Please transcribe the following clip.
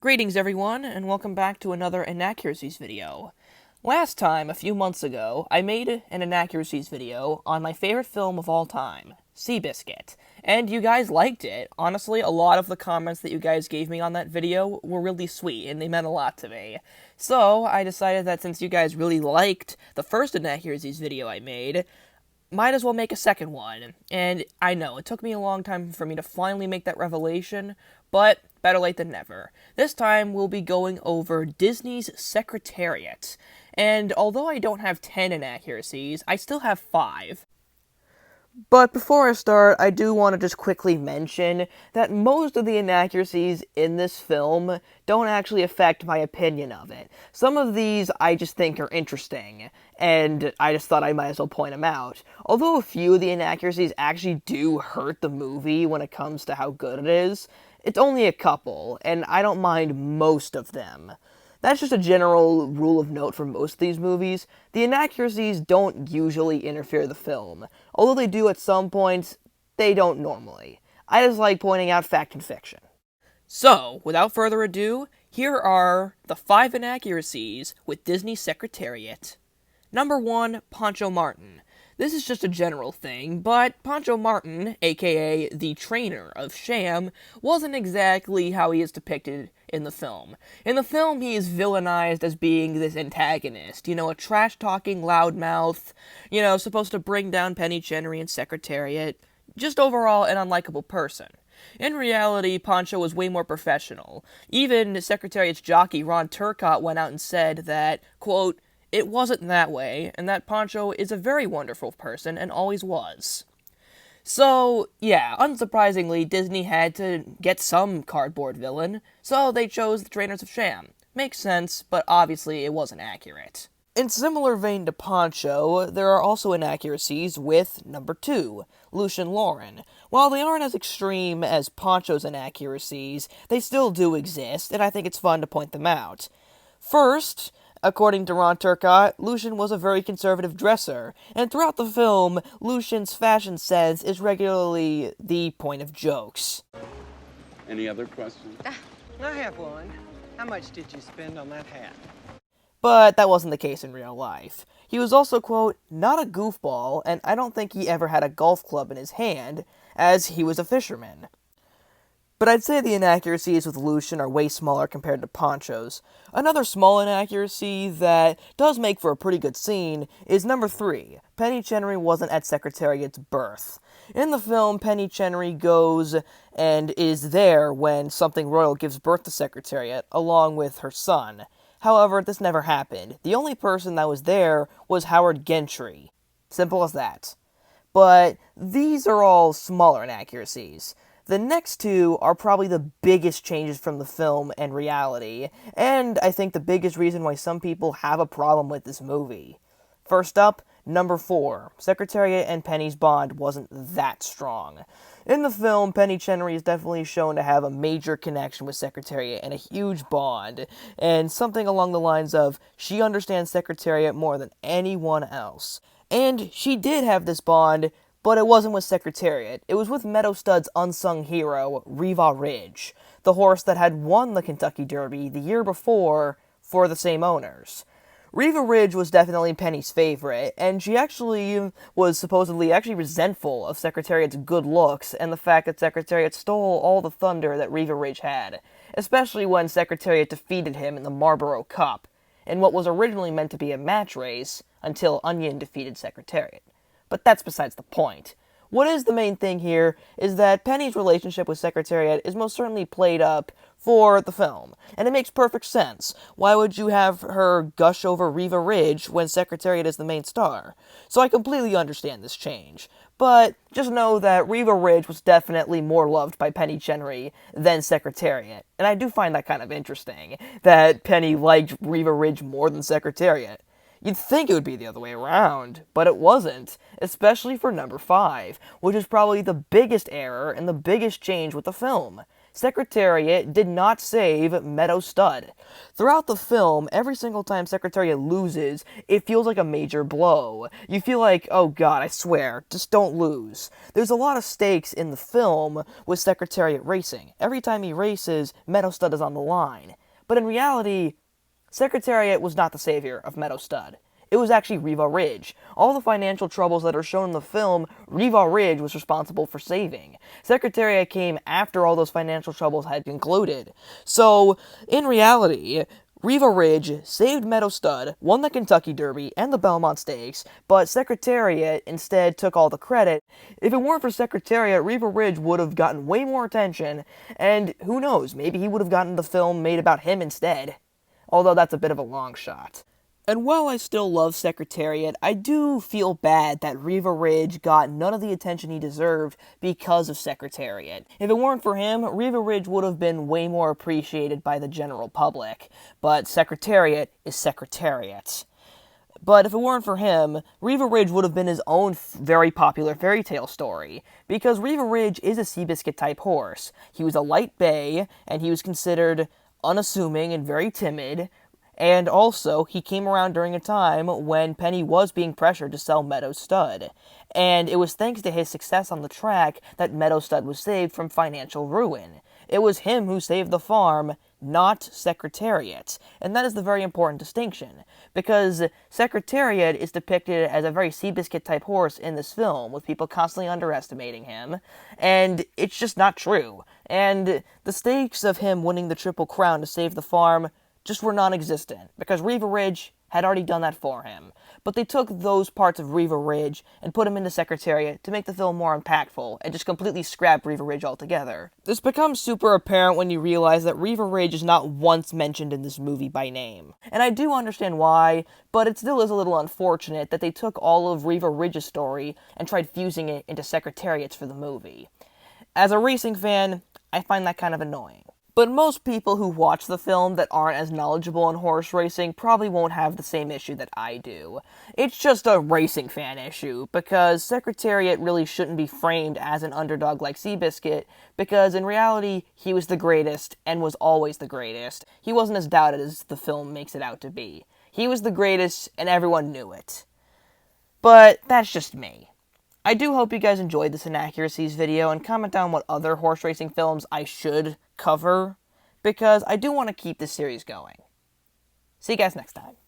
Greetings everyone, and welcome back to another Inaccuracies video. Last time, a few months ago, I made an Inaccuracies video on my favorite film of all time, Seabiscuit, and you guys liked it. Honestly, a lot of the comments that you guys gave me on that video were really sweet, and they meant a lot to me. So, I decided that since you guys really liked the first Inaccuracies video I made, might as well make a second one. And I know, it took me a long time for me to finally make that revelation, but better late than never. This time, we'll be going over Disney's Secretariat. And although I don't have 10 inaccuracies, I still have 5. But before I start, I do want to just quickly mention that most of the inaccuracies in this film don't actually affect my opinion of it. Some of these I just think are interesting, and I just thought I might as well point them out. Although a few of the inaccuracies actually do hurt the movie when it comes to how good it is, it's only a couple, and I don't mind most of them. That's just a general rule of note for most of these movies. The inaccuracies don't usually interfere the film. Although they do at some points, they don't normally. I just like pointing out fact and fiction. So, without further ado, here are the 5 inaccuracies with Disney's Secretariat. Number 1, Pancho Martin. This is just a general thing, but Pancho Martin, aka the trainer of Sham, wasn't exactly how he is depicted in the film. In the film, he is villainized as being this antagonist, a trash-talking loudmouth, supposed to bring down Penny Chenery and Secretariat, just overall an unlikable person. In reality, Pancho was way more professional. Even Secretariat's jockey Ron Turcotte went out and said that, quote, "It wasn't that way, and that Pancho is a very wonderful person and always was." So, yeah, unsurprisingly, Disney had to get some cardboard villain, so they chose the Trainers of Sham. Makes sense, but obviously it wasn't accurate. In similar vein to Pancho, there are also inaccuracies with number 2, Lucian Lauren. While they aren't as extreme as Pancho's inaccuracies, they still do exist, and I think it's fun to point them out. First, according to Ron Turcotte, Lucian was a very conservative dresser, and throughout the film, Lucian's fashion sense is regularly the point of jokes. Any other questions? I have one. How much did you spend on that hat? But that wasn't the case in real life. He was also, quote, not a goofball, and I don't think he ever had a golf club in his hand, as he was a fisherman. But I'd say the inaccuracies with Lucian are way smaller compared to Pancho's. Another small inaccuracy that does make for a pretty good scene is number 3. Penny Chenery wasn't at Secretariat's birth. In the film, Penny Chenery goes and is there when Something Royal gives birth to Secretariat, along with her son. However, this never happened. The only person that was there was Howard Gentry. Simple as that. But these are all smaller inaccuracies. The next 2 are probably the biggest changes from the film and reality, and I think the biggest reason why some people have a problem with this movie. First up, number 4. Secretariat and Penny's bond wasn't that strong. In the film, Penny Chenery is definitely shown to have a major connection with Secretariat and a huge bond, and something along the lines of, she understands Secretariat more than anyone else. And she did have this bond, but it wasn't with Secretariat. It was with Meadow Stud's unsung hero, Riva Ridge, the horse that had won the Kentucky Derby the year before for the same owners. Riva Ridge was definitely Penny's favorite, and she actually was supposedly resentful of Secretariat's good looks and the fact that Secretariat stole all the thunder that Riva Ridge had, especially when Secretariat defeated him in the Marlboro Cup, in what was originally meant to be a match race until Onion defeated Secretariat. But that's besides the point. What is the main thing here is that Penny's relationship with Secretariat is most certainly played up for the film, and it makes perfect sense. Why would you have her gush over Riva Ridge when Secretariat is the main star? So I completely understand this change. But just know that Riva Ridge was definitely more loved by Penny Chenery than Secretariat, and I do find that kind of interesting, that Penny liked Riva Ridge more than Secretariat. You'd think it would be the other way around, but it wasn't, especially for number 5, which is probably the biggest error and the biggest change with the film. Secretariat did not save Meadow Stud. Throughout the film, every single time Secretariat loses, it feels like a major blow. You feel like, oh god, I swear, just don't lose. There's a lot of stakes in the film with Secretariat racing. Every time he races, Meadow Stud is on the line. But in reality, Secretariat was not the savior of Meadow Stud. It was actually Riva Ridge. All the financial troubles that are shown in the film, Riva Ridge was responsible for saving. Secretariat came after all those financial troubles had concluded. So, in reality, Riva Ridge saved Meadow Stud, won the Kentucky Derby and the Belmont Stakes, but Secretariat instead took all the credit. If it weren't for Secretariat, Riva Ridge would have gotten way more attention, and who knows, maybe he would have gotten the film made about him instead. Although that's a bit of a long shot. And while I still love Secretariat, I do feel bad that Riva Ridge got none of the attention he deserved because of Secretariat. If it weren't for him, Riva Ridge would have been way more appreciated by the general public. But Secretariat is Secretariat. But if it weren't for him, Riva Ridge would have been his own very popular fairy tale story. Because Riva Ridge is a Seabiscuit type horse. He was a light bay, and he was considered unassuming and very timid. And also, he came around during a time when Penny was being pressured to sell Meadow Stud. And it was thanks to his success on the track that Meadow Stud was saved from financial ruin. It was him who saved the farm, not Secretariat. And that is the very important distinction. Because Secretariat is depicted as a very Seabiscuit type horse in this film, with people constantly underestimating him. And it's just not true. And the stakes of him winning the Triple Crown to save the farm just were non-existent, because Riva Ridge had already done that for him. But they took those parts of Riva Ridge and put him into Secretariat to make the film more impactful, and just completely scrap Riva Ridge altogether. This becomes super apparent when you realize that Riva Ridge is not once mentioned in this movie by name. And I do understand why, but it still is a little unfortunate that they took all of Riva Ridge's story and tried fusing it into Secretariat's for the movie. As a racing fan, I find that kind of annoying. But most people who watch the film that aren't as knowledgeable on horse racing probably won't have the same issue that I do. It's just a racing fan issue, because Secretariat really shouldn't be framed as an underdog like Seabiscuit, because in reality, he was the greatest, and was always the greatest. He wasn't as doubted as the film makes it out to be. He was the greatest, and everyone knew it. But that's just me. I do hope you guys enjoyed this Inaccuracies video, and comment down what other horse racing films I should cover, because I do want to keep this series going. See you guys next time.